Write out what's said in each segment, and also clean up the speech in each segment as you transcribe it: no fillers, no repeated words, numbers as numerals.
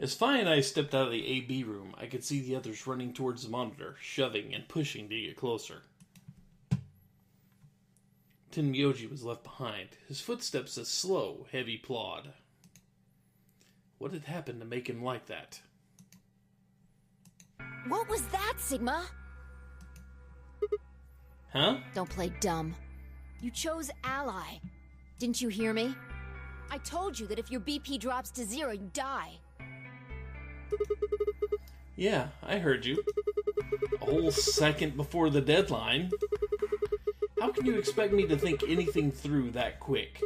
As Fi and I stepped out of the AB room, I could see the others running towards the monitor, shoving and pushing to get closer. Tenmyoji was left behind, his footsteps a slow, heavy plod. What had happened to make him like that? What was that, Sigma? Huh? Don't play dumb. You chose Ally. Didn't you hear me? I told you that if your BP drops to 0, you die. Yeah, I heard you. A whole second before the deadline. How can you expect me to think anything through that quick?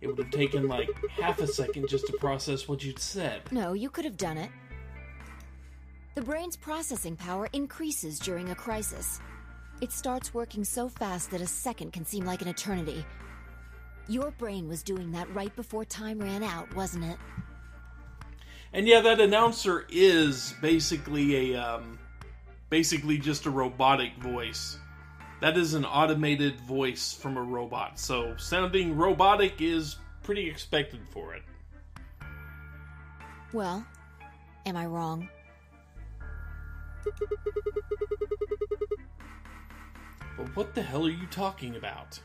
It would have taken like half a second just to process what you'd said. No, you could have done it. The brain's processing power increases during a crisis. It starts working so fast that a second can seem like an eternity. Your brain was doing that right before time ran out, wasn't it? And yeah, that announcer is basically just a robotic voice. That is an automated voice from a robot, so sounding robotic is pretty expected for it. Well, am I wrong? But what the hell are you talking about?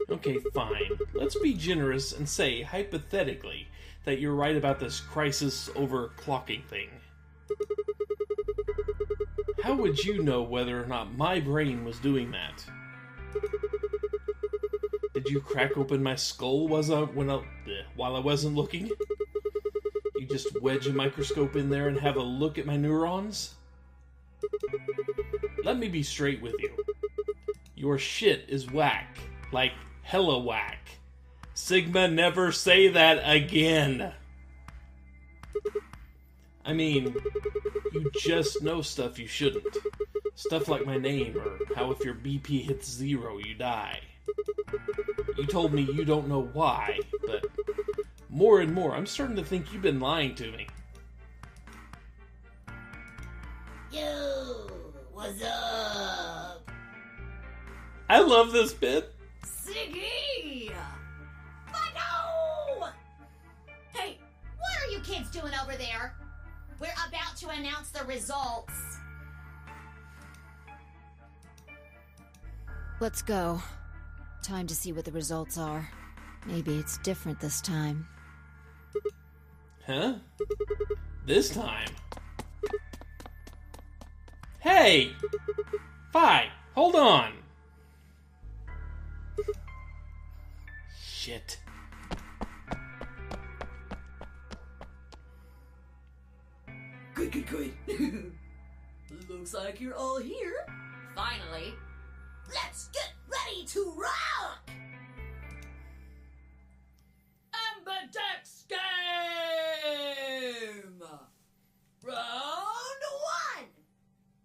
Okay, fine. Let's be generous and say, hypothetically, that you're right about this crisis overclocking thing. How would you know whether or not my brain was doing that? Did you crack open my skull while I wasn't looking? You just wedge a microscope in there and have a look at my neurons? Let me be straight with you. Your shit is whack. Like, hella whack. Sigma, never say that again. I mean, you just know stuff you shouldn't. Stuff like my name, or how if your BP hits 0, you die. You told me you don't know why, but more and more, I'm starting to think you've been lying to me. Yo, what's up? I love this bit. Siggy! But no! Hey, what are you kids doing over there? We're about to announce the results. Let's go. Time to see what the results are. Maybe it's different this time. Huh? This time? Hey! Fi, hold on! Shit. Good. Looks like you're all here. Finally, let's get ready to rock! Ambidex game! Round 1!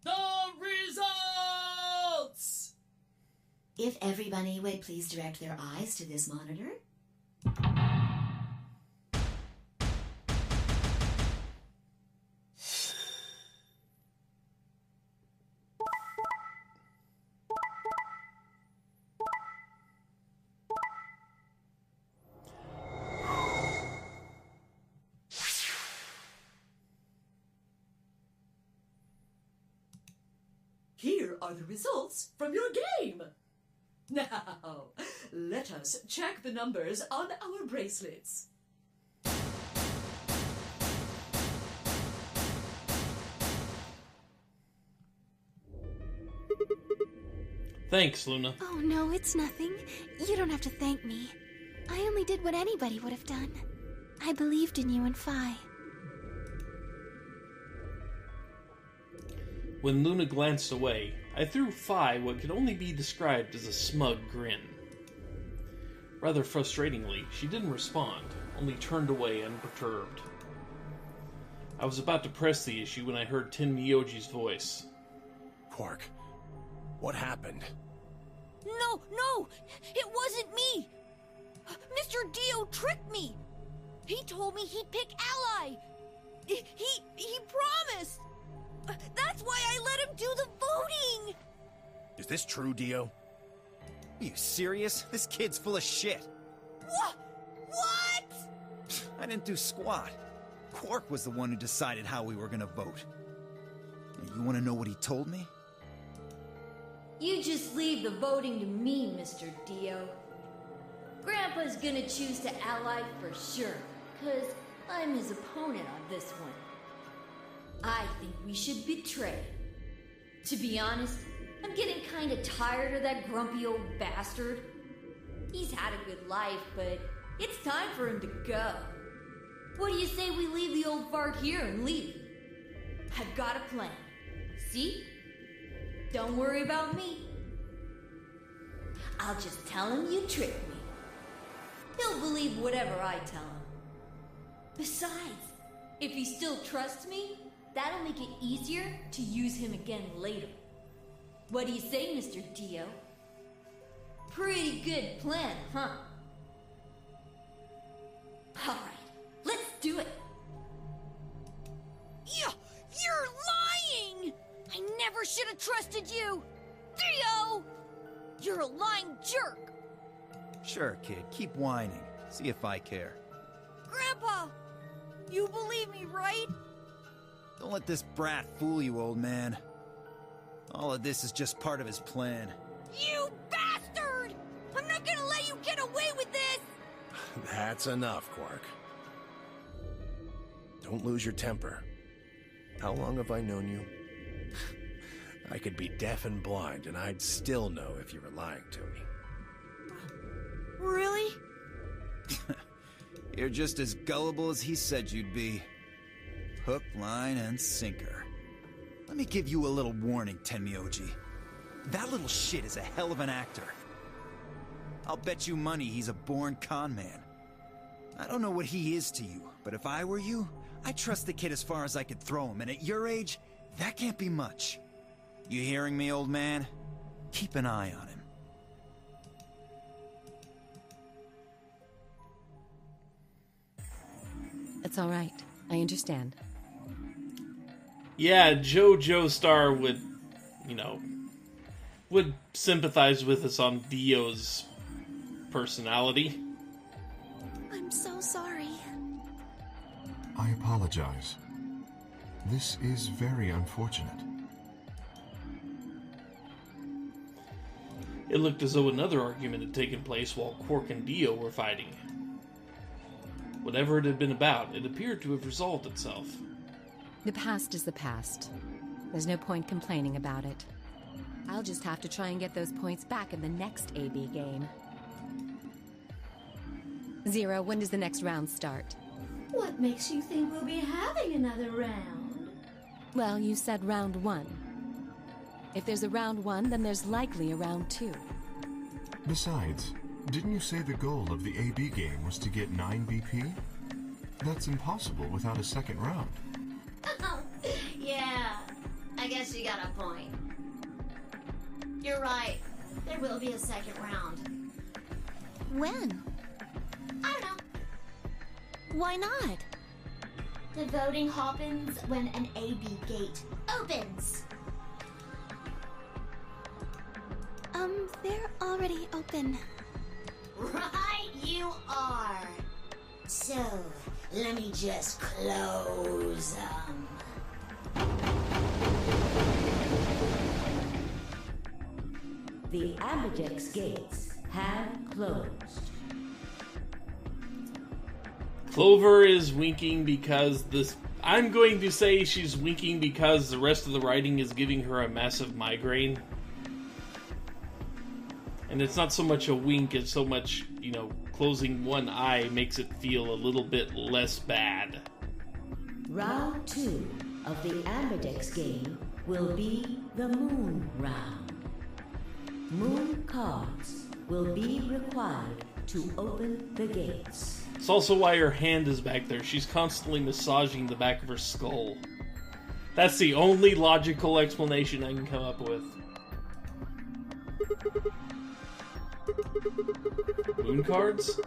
The results! If everybody would please direct their eyes to this monitor. Here are the results from your game. Now, let us check the numbers on our bracelets. Thanks, Luna. Oh no, it's nothing. You don't have to thank me. I only did what anybody would have done. I believed in you and Fi. When Luna glanced away, I threw Fi what could only be described as a smug grin. Rather frustratingly, she didn't respond, only turned away unperturbed. I was about to press the issue when I heard Tenmyoji's voice. Quark, what happened? No! It wasn't me! Mr. Dio tricked me! He told me he'd pick Ally! He promised! That's why I let him do the voting! Is this true, Dio? Are you serious? This kid's full of shit. What? I didn't do squat. Quark was the one who decided how we were gonna vote. And you wanna know what he told me? You just leave the voting to me, Mr. Dio. Grandpa's gonna choose to ally for sure, 'cause I'm his opponent on this one. I think we should betray. To be honest, I'm getting kinda tired of that grumpy old bastard. He's had a good life, but it's time for him to go. What do you say we leave the old fart here and leave? I've got a plan. See? Don't worry about me. I'll just tell him you tricked me. He'll believe whatever I tell him. Besides, if he still trusts me, that'll make it easier to use him again later. What do you say, Mr. Dio? Pretty good plan, huh? Alright, let's do it. You're lying! I never should have trusted you! Dio! You're a lying jerk! Sure, kid, keep whining. See if I care. Grandpa! You believe me, right? Don't let this brat fool you, old man. All of this is just part of his plan. You bastard! I'm not gonna let you get away with this! That's enough, Quark. Don't lose your temper. How long have I known you? I could be deaf and blind, and I'd still know if you were lying to me. Really? You're just as gullible as he said you'd be. Hook, line, and sinker. Let me give you a little warning, Tenmyoji. That little shit is a hell of an actor. I'll bet you money he's a born con man. I don't know what he is to you, but if I were you, I'd trust the kid as far as I could throw him, and at your age, that can't be much. You hearing me, old man? Keep an eye on him. It's all right. I understand. Yeah, Joe Joestar would, would sympathize with us on Dio's personality. I'm so sorry. I apologize. This is very unfortunate. It looked as though another argument had taken place while Quark and Dio were fighting. Whatever it had been about, it appeared to have resolved itself. The past is the past. There's no point complaining about it. I'll just have to try and get those points back in the next AB game. Zero, when does the next round start? What makes you think we'll be having another round? Well, you said round 1. If there's a round 1, then there's likely a round 2. Besides, didn't you say the goal of the AB game was to get 9 BP? That's impossible without a second round. Yeah, I guess you got a point. You're right. There will be a second round. When? I don't know. Why not? The voting happens when an AB gate opens. They're already open. Right you are. So, let me just close them. The Ambidex gates have closed. Clover is winking because this... I'm going to say she's winking because the rest of the writing is giving her a massive migraine. And it's not so much a wink, it's so much, closing one eye makes it feel a little bit less bad. Round 2 of the Ambidex game will be the Moon Round. Moon cards will be required to open the gates. It's also why her hand is back there. She's constantly massaging the back of her skull. That's the only logical explanation I can come up with. Moon cards?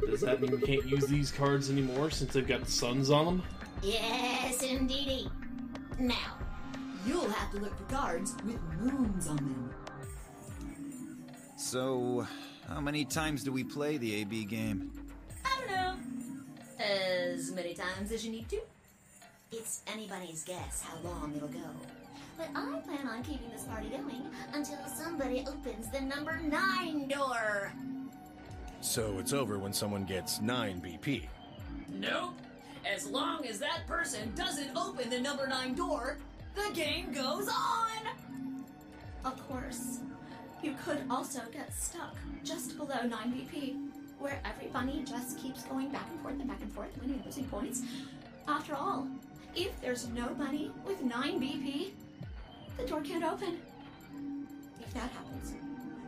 Does that mean we can't use these cards anymore since they've got suns on them? Yes, indeedy. Now, You'll have to look for cards with moons on them. So, how many times do we play the AB game? I don't know. As many times as you need to. It's anybody's guess how long it'll go. But I plan on keeping this party going until somebody opens the number 9 door. So it's over when someone gets 9 BP. Nope. As long as that person doesn't open the number 9 door, the game goes on! Of course, you could also get stuck just below 9 BP, where every bunny just keeps going back and forth, winning and losing points. After all, if there's no bunny with 9 BP, the door can't open. If that happens,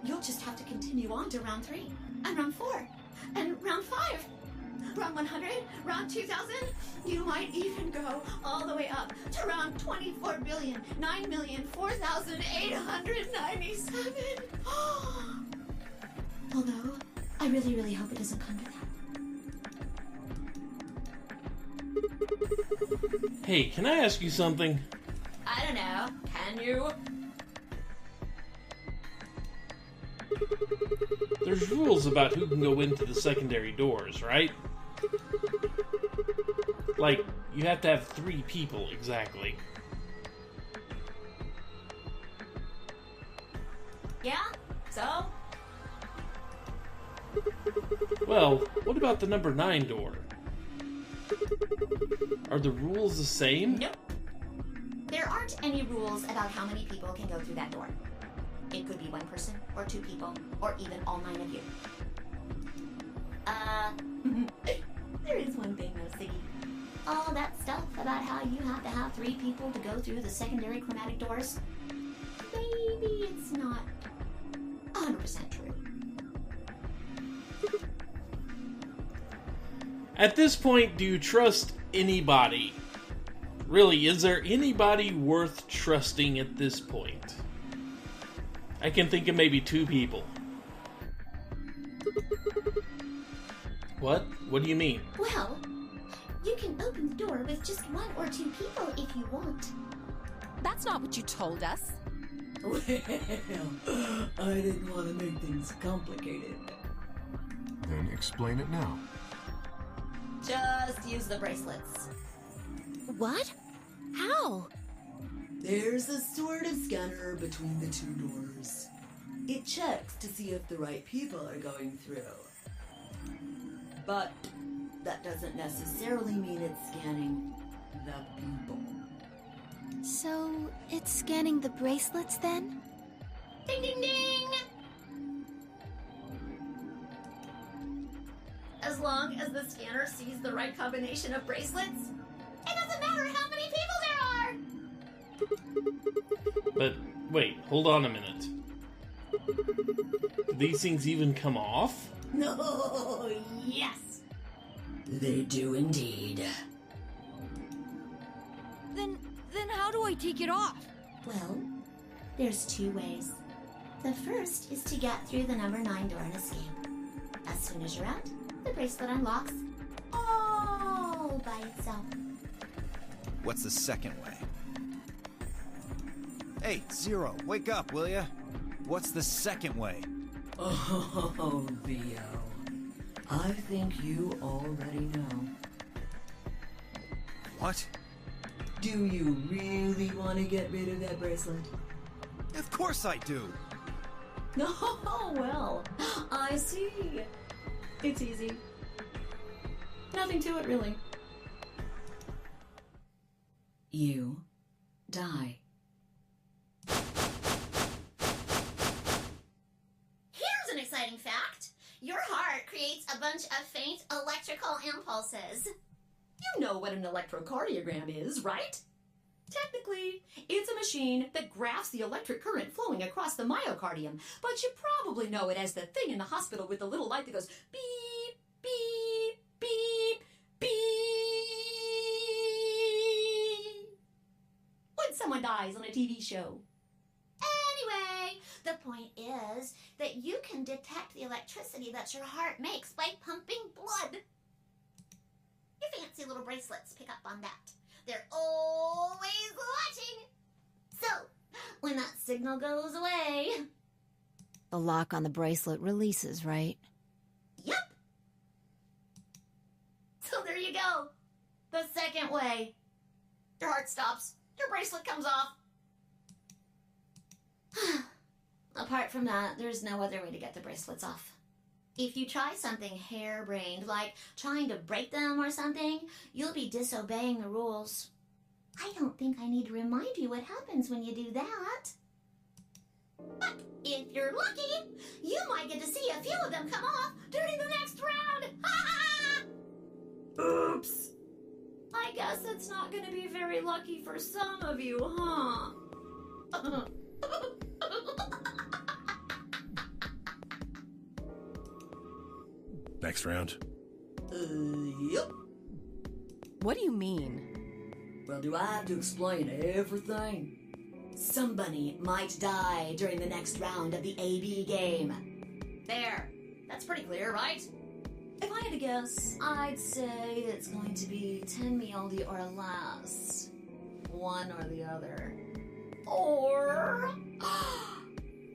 you'll just have to continue on to round 3, and round 4, and round 5. Round 100, round 2000, you might even go all the way up to round 24,009,004,897. Although, I really, really hope it doesn't come to that. Hey, can I ask you something? I don't know. Can you? There's rules about who can go into the secondary doors, right? Like, you have to have 3 people, exactly. Yeah? So? Well, what about the number 9 door? Are the rules the same? Nope. There aren't any rules about how many people can go through that door. It could be 1 person, or 2 people, or even all 9 of you. There is one thing though, Siggy. All that stuff about how you have to have 3 people to go through the secondary chromatic doors, maybe it's not 100% true. At this point, do you trust anybody? Really, is there anybody worth trusting at this point? I can think of maybe 2 people. What? What do you mean? Well, you can open the door with just 1 or 2 people if you want. That's not what you told us. Well, I didn't want to make things complicated. Then explain it now. Just use the bracelets. What? How? There's a sort of scanner between the 2 doors. It checks to see if the right people are going through. But that doesn't necessarily mean it's scanning the people. So, it's scanning the bracelets then? Ding ding ding! As long as the scanner sees the right combination of bracelets, it doesn't matter how many people there are! But, wait, hold on a minute. Do these things even come off? No, yes! They do indeed. Then how do I take it off? Well, there's 2 ways. The first is to get through the number 9 door and escape. As soon as you're out, the bracelet unlocks all by itself. What's the second way? Hey, Zero, wake up, will ya? What's the second way? Oh, Theo. I think you already know. What? Do you really want to get rid of that bracelet? Of course I do! Oh, well, I see. It's easy. Nothing to it, really. You die. Here's an exciting fact. Your heart creates a bunch of faint electrical impulses. You know what an electrocardiogram is, right? Technically, it's a machine that graphs the electric current flowing across the myocardium, but you probably know it as the thing in the hospital with the little light that goes beep, beep, beep, beep. When someone dies on a TV show. Anyway, the point is that you can detect the electricity that your heart makes by pumping blood. Your fancy little bracelets pick up on that. They're always watching. So, when that signal goes away... The lock on the bracelet releases, right? Yep. So there you The second way. Your heart stops. Your bracelet comes off. Apart from that, there's no other way to get the bracelets off. If you try something harebrained, like trying to break them or something, you'll be disobeying the rules. I don't think I need to remind you what happens when you do that. But if you're lucky, you might get to see a few of them come off during the next round. Oops. I guess it's not gonna be very lucky for some of you, huh? Next round. Yep. What do you mean? Well, do I have to explain everything? Somebody might die during the next round of the AB game. There. That's pretty clear, right? If I had to guess, I'd say it's going to be 10 Miyoldi or less. One or the other. Or...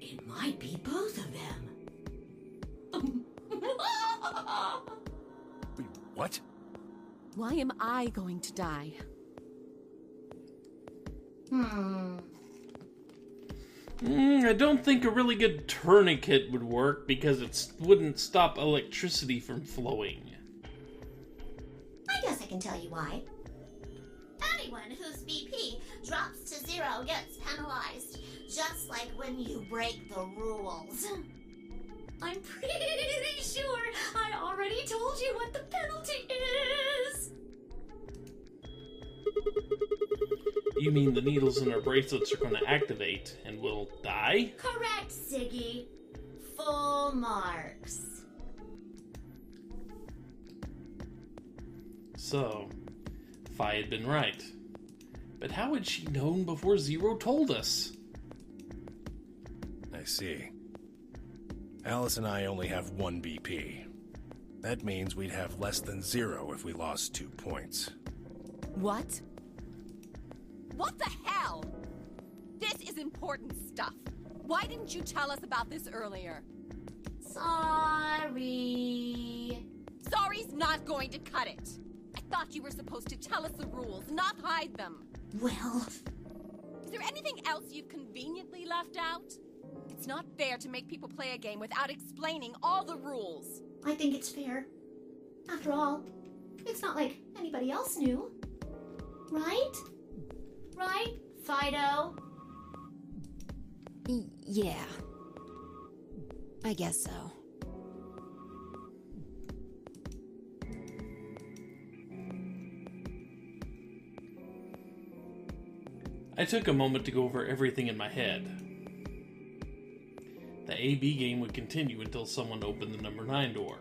it might be both of them. Wait, what? Why am I going to die? I don't think a really good tourniquet would work because it wouldn't stop electricity from flowing. I guess I can tell you why. Anyone whose BP drops to 0 gets penalized, just like when you break the rules. I'm pretty sure I already told you what the penalty is. You mean the needles in our bracelets are going to activate and we'll die? Correct, Siggy. Full marks. So, Fi had been right. But how had she known before Zero told us? I see. Alice and I only have 1 BP. That means we'd have less than 0 if we lost 2 points. What? What the hell? This is important stuff. Why didn't you tell us about this earlier? Sorry. Sorry's not going to cut it. I thought you were supposed to tell us the rules, not hide them. Well... is there anything else you've conveniently left out? It's not fair to make people play a game without explaining all the rules. I think it's fair. After all, it's not like anybody else knew. Right? Right, Fido? Yeah. I guess so. I took a moment to go over everything in my head. The AB game would continue until someone opened the number 9 door.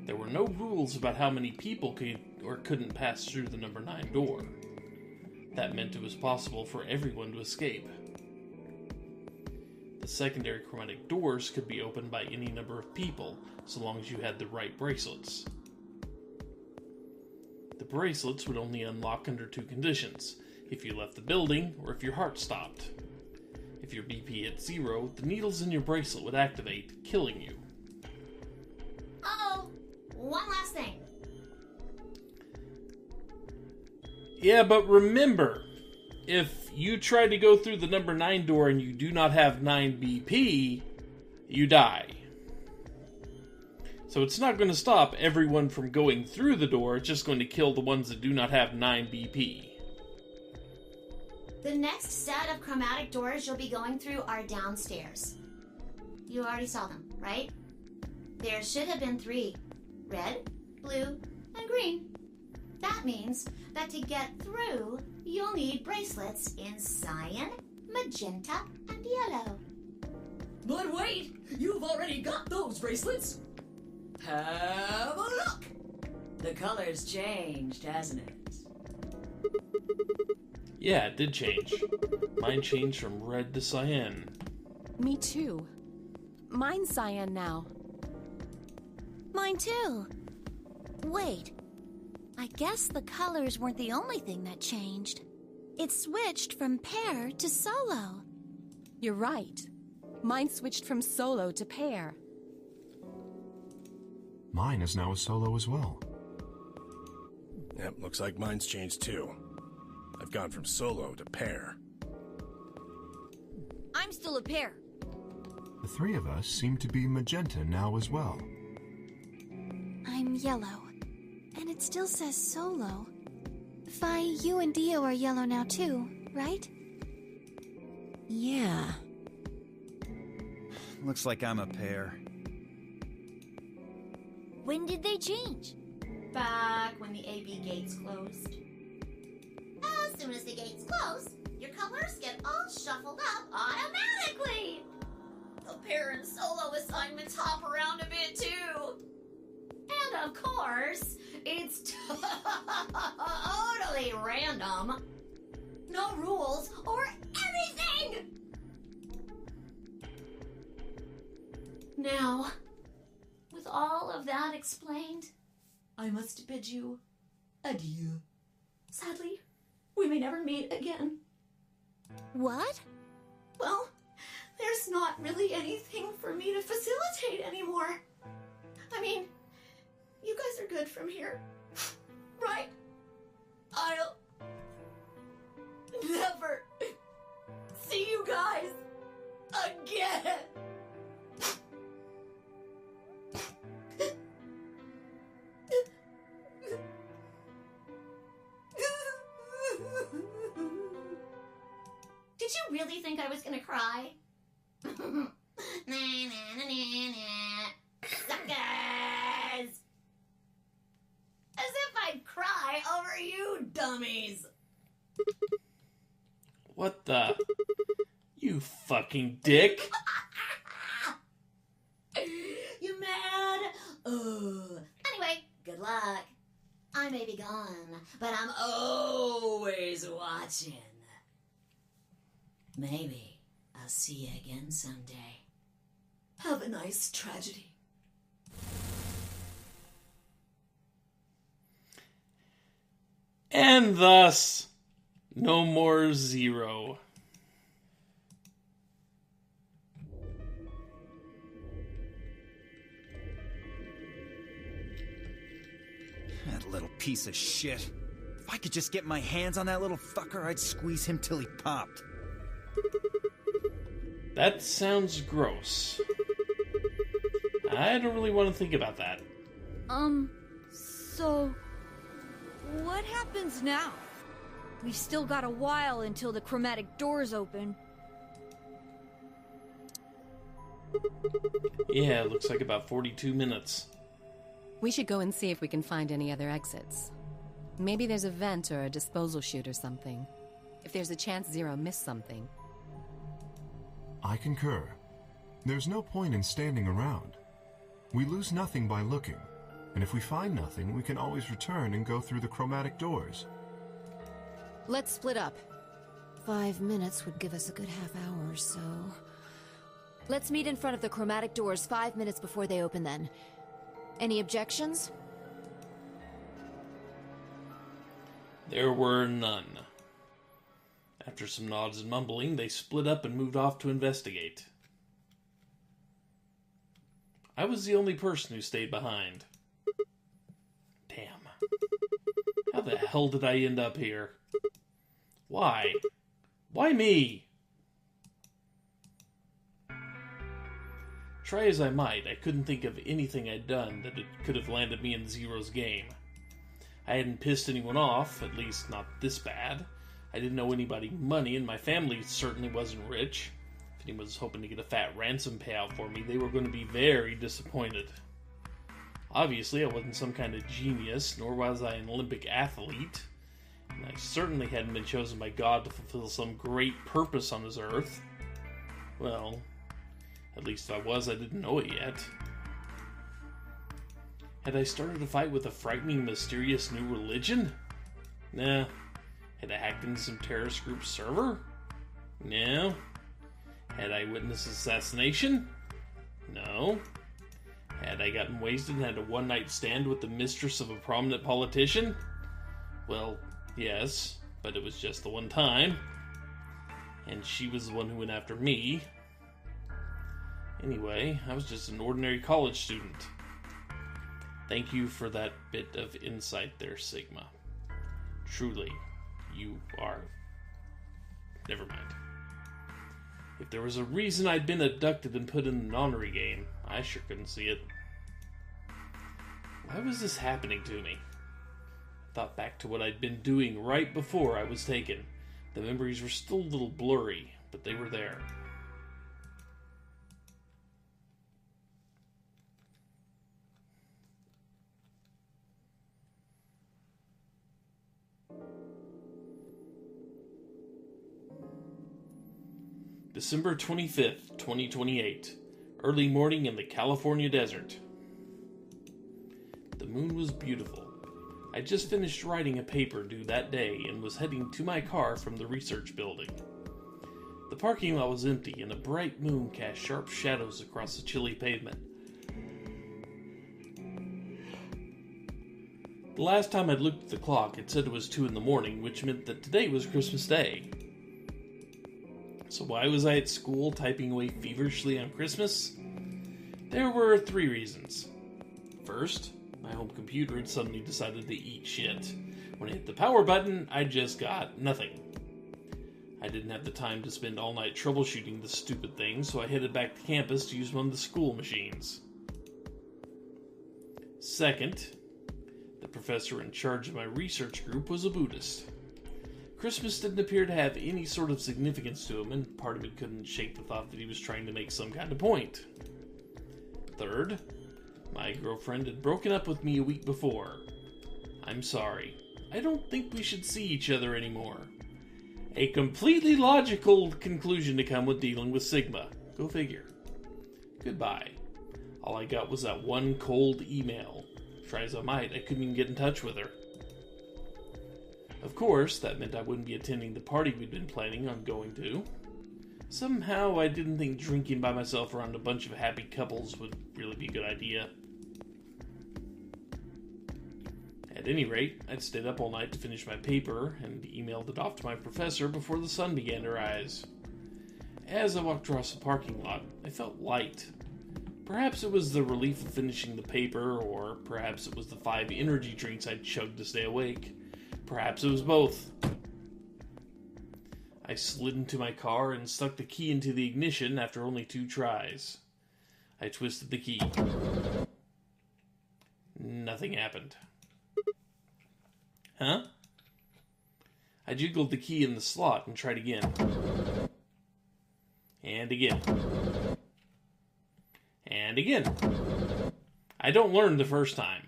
There were no rules about how many people could or couldn't pass through the number 9 door. That meant it was possible for everyone to escape. The secondary chromatic doors could be opened by any number of people, so long as you had the right bracelets. The bracelets would only unlock under 2 conditions: if you left the building, or if your heart stopped. If your BP hit 0, the needles in your bracelet would activate, killing you. Uh-oh! One last thing. Yeah, but remember, if you try to go through the number 9 door and you do not have 9 BP, you die. So it's not going to stop everyone from going through the door, it's just going to kill the ones that do not have 9 BP. The next set of chromatic doors you'll be going through are downstairs. You already saw them, right? There should have been 3. Red, blue, and green. That means that to get through, you'll need bracelets in cyan, magenta, and yellow. But wait! You've already got those bracelets! Have a look! The color's changed, hasn't it? Yeah, it did change. Mine changed from red to cyan. Me too. Mine's cyan now. Mine too. Wait. I guess the colors weren't the only thing that changed. It switched from pair to solo. You're right. Mine switched from solo to pair. Mine is now a solo as well. Yep, looks like mine's changed too. I've gone from solo to pair. I'm still a pair. The three of us seem to be magenta now as well. I'm yellow. And it still says solo. Fi, you and Dio are yellow now too, right? Yeah. Looks like I'm a pair. When did they change? Back when the AB gates closed. As soon as the gates close, your colors get all shuffled up automatically. The pair and solo assignments hop around a bit too. And of course, it's totally random. No rules or anything! Now, with all of that explained, I must bid you adieu. Sadly, we may never meet again. What? Well, there's not really anything for me to facilitate anymore. I mean, you guys are good from here, right? I'll never see you guys again. Did you really think I was gonna cry? Nah, nah, nah, nah, nah. Suckers! As if I'd cry over you dummies! What the? You fucking dick! You mad? Anyway, good luck. I may be gone, but I'm always watching. Maybe I'll see you again someday. Have a nice tragedy. And thus, no more Zero. That little piece of shit. If I could just get my hands on that little fucker, I'd squeeze him till he popped. That sounds gross. I don't really want to think about that. So... what happens now? We've still got a while until the chromatic doors open. Yeah, looks like about 42 minutes. We should go and see if we can find any other exits. Maybe there's a vent or a disposal chute or something. If there's a chance Zero missed something. I concur. There's no point in standing around. We lose nothing by looking, and if we find nothing, we can always return and go through the chromatic doors. Let's split up. 5 minutes would give us a good half hour or so. Let's meet in front of the chromatic doors 5 minutes before they open then. Any objections? There were none. After some nods and mumbling, they split up and moved off to investigate. I was the only person who stayed behind. Damn. How the hell did I end up here? Why? Why me? Try as I might, I couldn't think of anything I'd done that it could have landed me in Zero's game. I hadn't pissed anyone off, at least not this bad. I didn't owe anybody money, and my family certainly wasn't rich. If anyone was hoping to get a fat ransom payout for me, they were going to be very disappointed. Obviously, I wasn't some kind of genius, nor was I an Olympic athlete, and I certainly hadn't been chosen by God to fulfill some great purpose on this earth. Well, at least if I was, I didn't know it yet. Had I started a fight with a frightening, mysterious new religion? Nah. Had I hacked into some terrorist group's server? No. Had I witnessed assassination? No. Had I gotten wasted and had a one-night stand with the mistress of a prominent politician? Well, yes, but it was just the one time. And she was the one who went after me. Anyway, I was just an ordinary college student. Thank you for that bit of insight there, Sigma. Truly, you are... Never mind. If there was a reason I'd been abducted and put in an honorary game, I sure couldn't see it. Why was this happening to me? I thought back to what I'd been doing right before I was taken. The memories were still a little blurry, but they were there. December 25th, 2028. Early morning in the California desert. The moon was beautiful. I just finished writing a paper due that day and was heading to my car from the research building. The parking lot was empty and a bright moon cast sharp shadows across the chilly pavement. The last time I'd looked at the clock, it said it was 2 in the morning, which meant that today was Christmas Day. So why was I at school typing away feverishly on Christmas? There were 3 reasons. First, my home computer had suddenly decided to eat shit. When I hit the power button, I just got nothing. I didn't have the time to spend all night troubleshooting the stupid thing, so I headed back to campus to use one of the school machines. Second, the professor in charge of my research group was a Buddhist. Christmas didn't appear to have any sort of significance to him, and part of me couldn't shake the thought that he was trying to make some kind of point. Third, my girlfriend had broken up with me a week before. I'm sorry. I don't think we should see each other anymore. A completely logical conclusion to come with dealing with Sigma. Go figure. Goodbye. All I got was that one cold email. Try as I might, I couldn't even get in touch with her. Of course, that meant I wouldn't be attending the party we'd been planning on going to. Somehow, I didn't think drinking by myself around a bunch of happy couples would really be a good idea. At any rate, I'd stayed up all night to finish my paper and emailed it off to my professor before the sun began to rise. As I walked across the parking lot, I felt light. Perhaps it was the relief of finishing the paper, or perhaps it was the 5 energy drinks I'd chugged to stay awake. Perhaps it was both. I slid into my car and stuck the key into the ignition after only 2 tries. I twisted the key. Nothing happened. Huh? I jiggled the key in the slot and tried again. And again. And again. I don't learn the first time.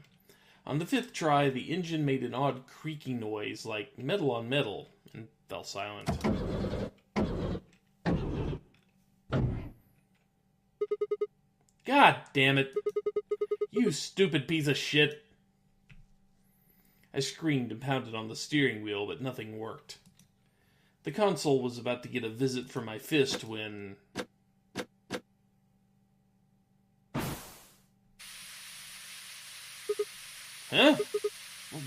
On the 5th try, the engine made an odd creaking noise like metal on metal and fell silent. God damn it. You stupid piece of shit. I screamed and pounded on the steering wheel, but nothing worked. The console was about to get a visit from my fist when... Huh?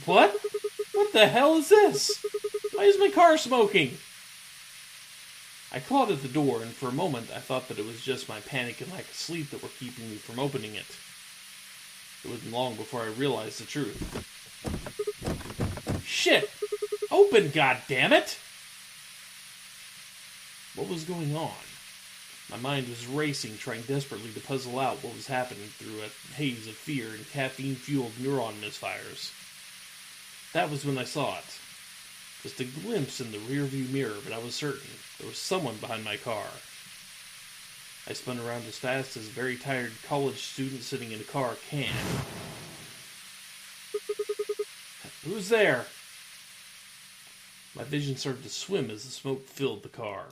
What? What the hell is this? Why is my car smoking? I clawed at the door, and for a moment I thought that it was just my panic and lack of sleep that were keeping me from opening it. It wasn't long before I realized the truth. Shit! Open, goddammit! What was going on? My mind was racing, trying desperately to puzzle out what was happening through a haze of fear and caffeine-fueled neuron misfires. That was when I saw it. Just a glimpse in the rearview mirror, but I was certain there was someone behind my car. I spun around as fast as a very tired college student sitting in a car can. Who's there? My vision started to swim as the smoke filled the car.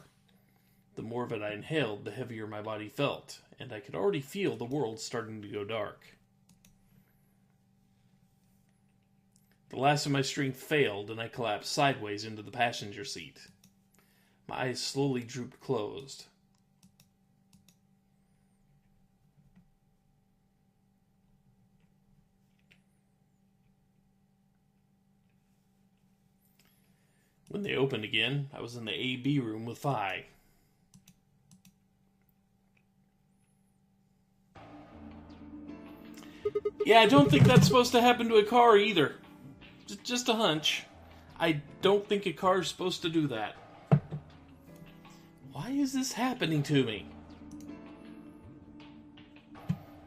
The more of it I inhaled, the heavier my body felt, and I could already feel the world starting to go dark. The last of my strength failed, and I collapsed sideways into the passenger seat. My eyes slowly drooped closed. When they opened again, I was in the AB room with Vi. Yeah, I don't think that's supposed to happen to a car either. Just a hunch. I don't think a car's supposed to do that. Why is this happening to me?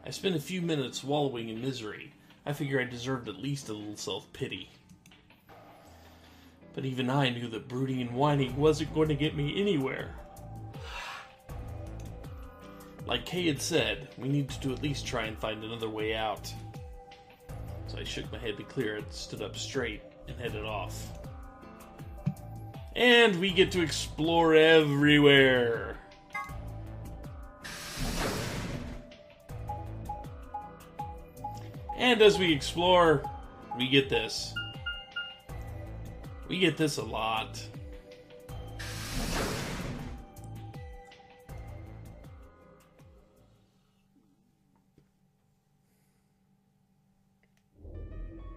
I spent a few minutes wallowing in misery. I figure I deserved at least a little self-pity. But even I knew that brooding and whining wasn't going to get me anywhere. Like Kay had said, we needed to at least try and find another way out. So I shook my head to clear it, stood up straight, and headed off. And we get to explore everywhere. And as we explore, we get this. We get this a lot.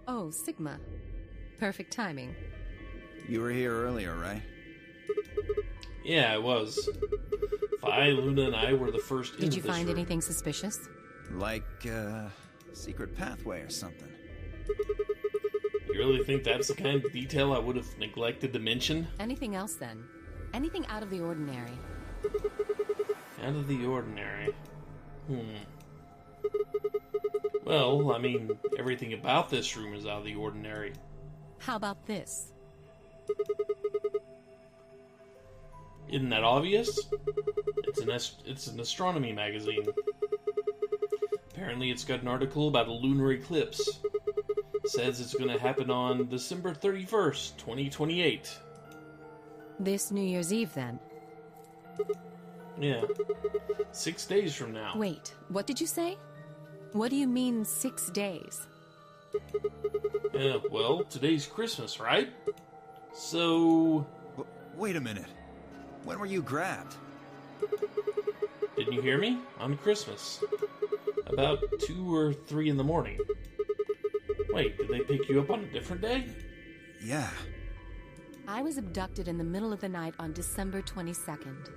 Oh, Sigma. Perfect timing. You were here earlier, right? Yeah, I was. Vi, Luna, and I were the first Did into you this find room. anything suspicious? Like, secret pathway or something. You really think that's the kind of detail I would have neglected to mention? Anything else, then? Anything out of the ordinary? Out of the ordinary. Well, I mean, everything about this room is out of the ordinary. How about this? Isn't that obvious? It's an astronomy magazine. Apparently it's got an article about a lunar eclipse. Says it's going to happen on December 31st, 2028. This New Year's Eve, then? Yeah. 6 days from now. Wait, what did you say? What do you mean 6 days? Yeah, well, today's Christmas, right? So... Wait a minute. When were you grabbed? Didn't you hear me? On Christmas. About 2 or 3 in the morning. Wait, did they pick you up on a different day? Yeah. I was abducted in the middle of the night on December 22nd.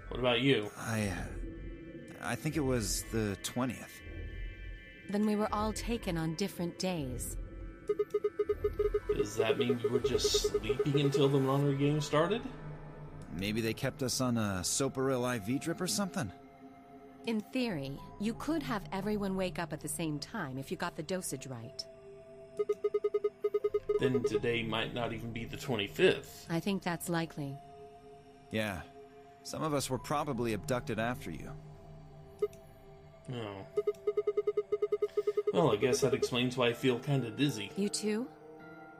What about you? I think it was the 20th. Then we were all taken on different days. Does that mean you were just sleeping until the lottery game started? Maybe they kept us on a Soparil IV drip or something? In theory, you could have everyone wake up at the same time if you got the dosage right. Then today might not even be the 25th. I think that's likely. Yeah. Some of us were probably abducted after you. Oh. Well, I guess that explains why I feel kinda dizzy. You too?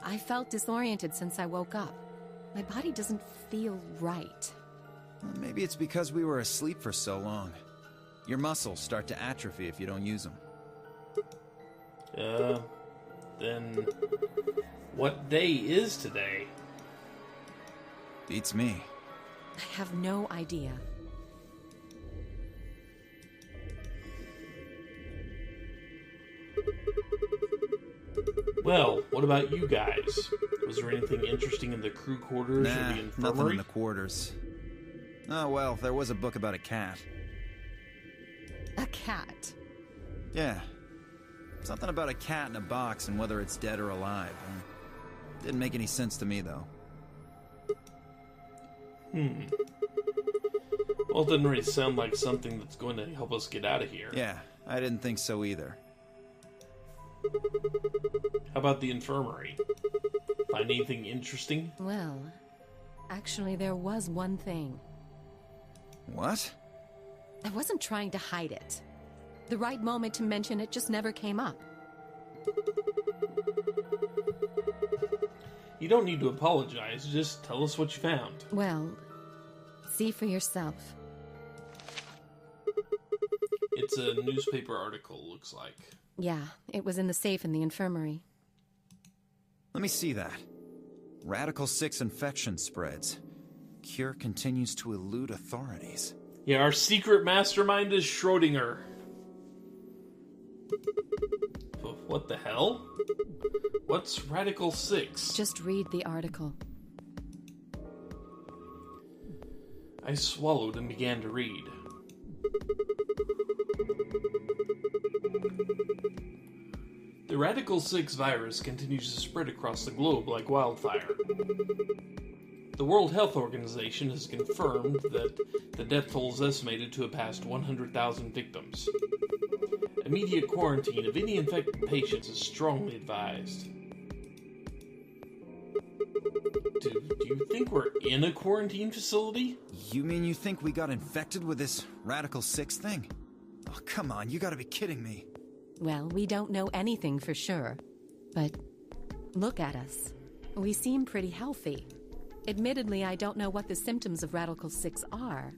I felt disoriented since I woke up. My body doesn't feel right. Maybe it's because we were asleep for so long. Your muscles start to atrophy if you don't use them. Then... what day is today? Beats me. I have no idea. Well, what about you guys? Was there anything interesting in the crew quarters or the Nothing infirmary? in the quarters. Oh, well, there was a book about a cat. A cat? Yeah. Something about a cat in a box and whether it's dead or alive. Didn't make any sense to me, though. Well, it doesn't really sound like something that's going to help us get out of here. Yeah, I didn't think so either. How about the infirmary? Find anything interesting? Well, actually there was one thing. What? I wasn't trying to hide it. The right moment to mention it just never came up. You don't need to apologize, just tell us what you found. Well, see for yourself. It's a newspaper article, looks like. Yeah, it was in the safe in the infirmary. Let me see that. Radical 6 infection spreads. Cure continues to elude authorities. Yeah, our secret mastermind is Schrodinger. What the hell? What's Radical 6? Just read the article. I swallowed and began to read. The Radical 6 virus continues to spread across the globe like wildfire. The World Health Organization has confirmed that the death toll is estimated to have passed 100,000 victims. Immediate quarantine of any infected patients is strongly advised. Do you think we're in a quarantine facility? You mean you think we got infected with this Radical 6 thing? Oh, come on, you gotta be kidding me. Well, we don't know anything for sure. But look at us. We seem pretty healthy. Admittedly, I don't know what the symptoms of Radical 6 are.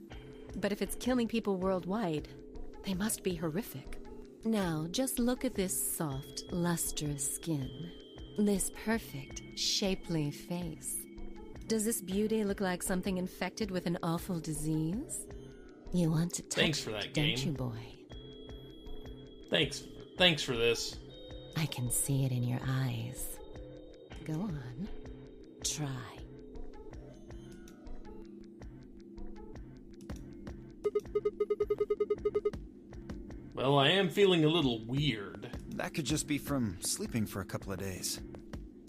But if it's killing people worldwide, they must be horrific. Now, just look at this soft, lustrous skin. This perfect, shapely face. Does this beauty look like something infected with an awful disease? You want to touch Thanks for that, it, game. don't you, boy? Thanks for this. I can see it in your eyes. Go on. Try. Well, I am feeling a little weird. That could just be from sleeping for a couple of days.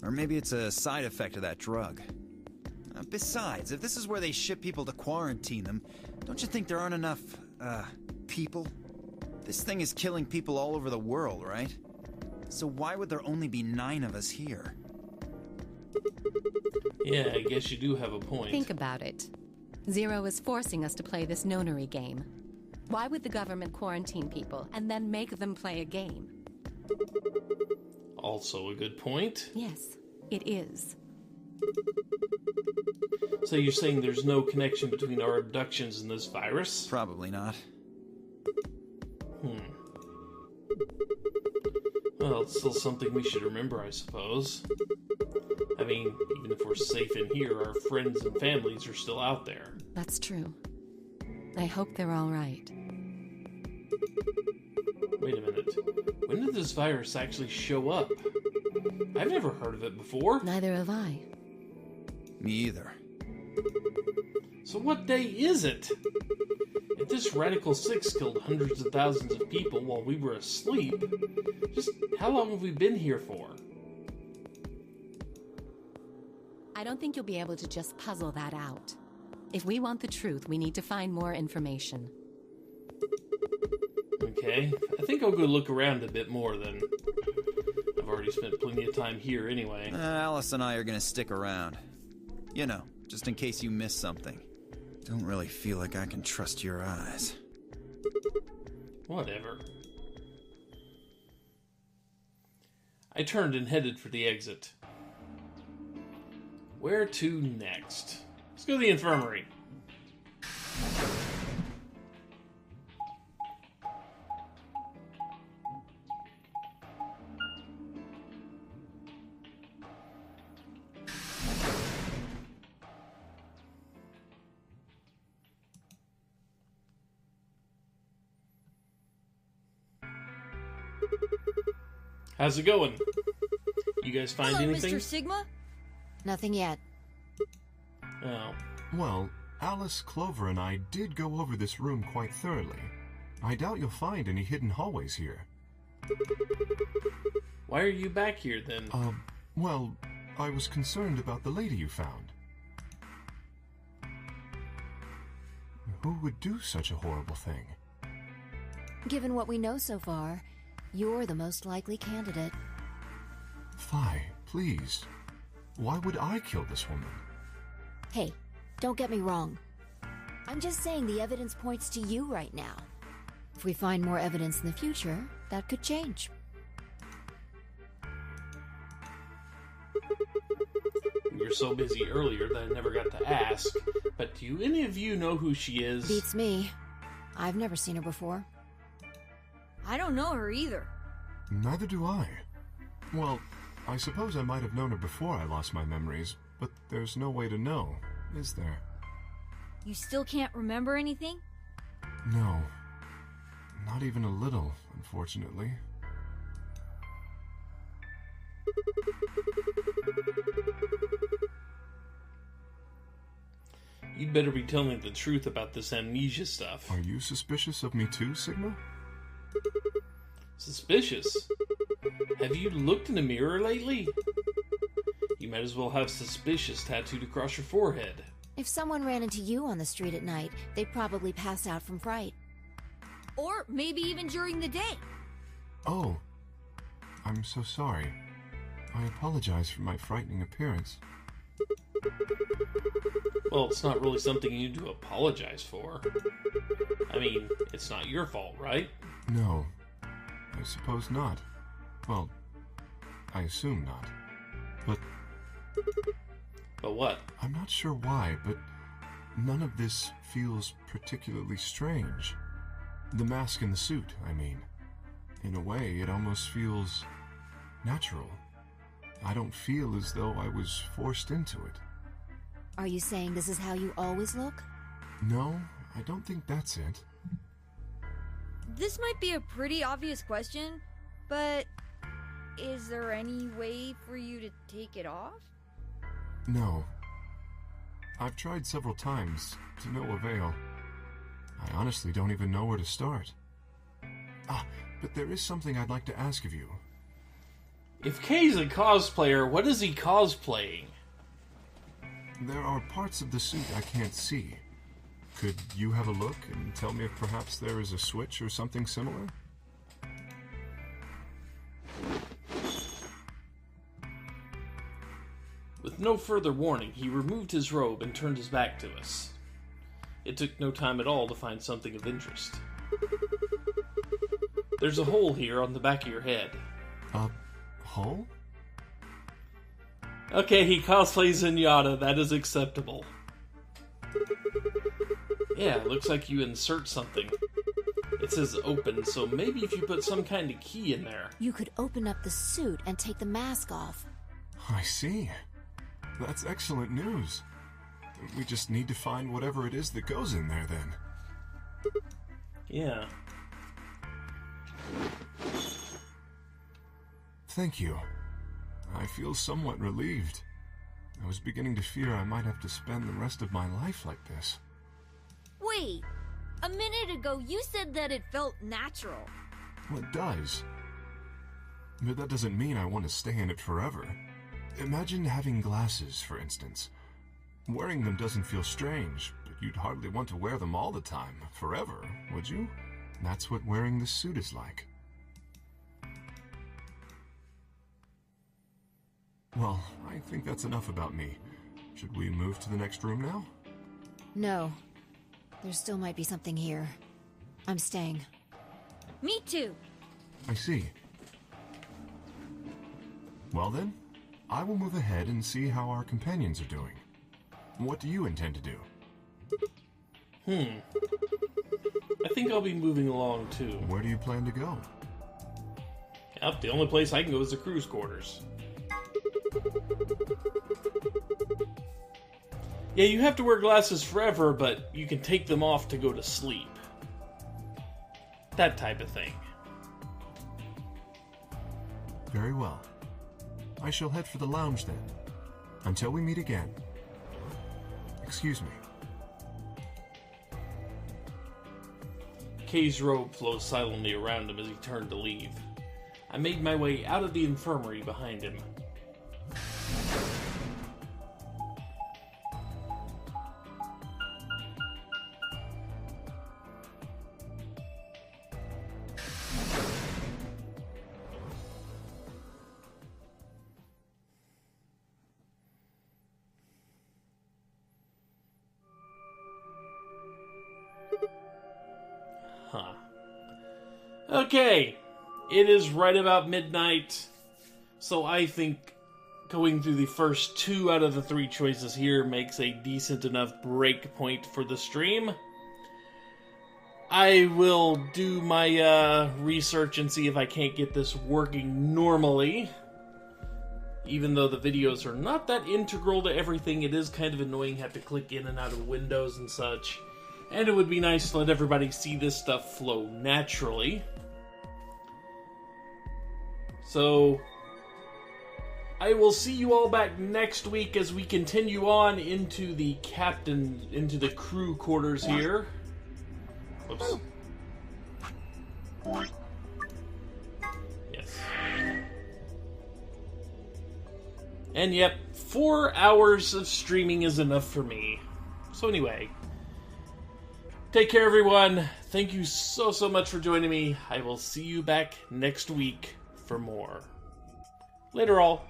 Or maybe it's a side effect of that drug. Besides, if this is where they ship people to quarantine them, don't you think there aren't enough, people? This thing is killing people all over the world, right? So why would there only be 9 of us here? Yeah, I guess you do have a point. Think about it. Zero is forcing us to play this nonary game. Why would the government quarantine people and then make them play a game? Also a good point. Yes, it is. So you're saying there's no connection between our abductions and this virus? Probably not. Well, it's still something we should remember, I suppose. I mean, even if we're safe in here, our friends and families are still out there. That's true. I hope they're all right. Wait a minute. When did this virus actually show up? I've never heard of it before. Neither have I. Me either. So what day is it? If this Radical 6 killed hundreds of thousands of people while we were asleep, just how long have we been here for? I don't think you'll be able to just puzzle that out. If we want the truth, we need to find more information. Okay, I think I'll go look around a bit more then. I've already spent plenty of time here anyway. Alice and I are gonna stick around. You know, just in case you miss something. Don't really feel like I can trust your eyes. Whatever. I turned and headed for the exit. Where to next? Let's go to the infirmary. How's it going? You guys find Hello, anything? Mr. Sigma? Nothing yet. Oh. Well, Alice, Clover, and I did go over this room quite thoroughly. I doubt you'll find any hidden hallways here. Why are you back here then? Well, I was concerned about the lady you found. Who would do such a horrible thing? Given what we know so far, you're the most likely candidate. Phi, please. Why would I kill this woman? Hey, don't get me wrong. I'm just saying the evidence points to you right now. If we find more evidence in the future, that could change. We were so busy earlier that I never got to ask, but do any of you know who she is? Beats me. I've never seen her before. I don't know her either. Neither do I. Well, I suppose I might have known her before I lost my memories, but there's no way to know, is there? You still can't remember anything? No. Not even a little, unfortunately. You'd better be telling the truth about this amnesia stuff. Are you suspicious of me too, Sigma? Suspicious? Have you looked in the mirror lately? You might as well have suspicious tattooed across your forehead. If someone ran into you on the street at night, they'd probably pass out from fright. Or maybe even during the day. Oh, I'm so sorry. I apologize for my frightening appearance. Well, it's not really something you need to apologize for. I mean, it's not your fault, right? No, I suppose not. Well, I assume not. But what? I'm not sure why, but none of this feels particularly strange. The mask and the suit, I mean. In a way, it almost feels natural. I don't feel as though I was forced into it. Are you saying this is how you always look? No, I don't think that's it. This might be a pretty obvious question, but is there any way for you to take it off? No. I've tried several times, to no avail. I honestly don't even know where to start. But there is something I'd like to ask of you. If Kay's a cosplayer, what is he cosplaying? There are parts of the suit I can't see. Could you have a look and tell me if perhaps there is a switch or something similar? With no further warning, he removed his robe and turned his back to us. It took no time at all to find something of interest. There's a hole here on the back of your head. A hole? Okay, he cosplays Zenyatta. That is acceptable. Yeah, looks like you insert something. It says open, so maybe if you put some kind of key in there. You could open up the suit and take the mask off. I see. That's excellent news. We just need to find whatever it is that goes in there, then. Yeah. Thank you. I feel somewhat relieved. I was beginning to fear I might have to spend the rest of my life like this. Wait, a minute ago you said that it felt natural. Well, it does. But that doesn't mean I want to stay in it forever. Imagine having glasses, for instance. Wearing them doesn't feel strange, but you'd hardly want to wear them all the time, forever, would you? That's what wearing this suit is like. Well, I think that's enough about me. Should we move to the next room now? No. There still might be something here. I'm staying. Me too. I see. Well then, I will move ahead and see how our companions are doing. What do you intend to do? I think I'll be moving along too. Where do you plan to go? Yep, the only place I can go is the crew's quarters. Yeah, you have to wear glasses forever, but you can take them off to go to sleep. That type of thing. Very well. I shall head for the lounge then. Until we meet again. Excuse me. Kay's robe flows silently around him as he turned to leave. I made my way out of the infirmary behind him. Huh. Okay, it is right about midnight, so I think going through the first 2 out of the 3 choices here makes a decent enough break point for the stream. I will do my research and see if I can't get this working normally. Even though the videos are not that integral to everything, it is kind of annoying to have to click in and out of windows and such. And it would be nice to let everybody see this stuff flow naturally. So, I will see you all back next week as we continue on into the crew quarters here. Whoops. Yes. And yep, 4 hours of streaming is enough for me. So anyway, take care everyone. Thank you so much for joining me. I will see you back next week for more. Later all.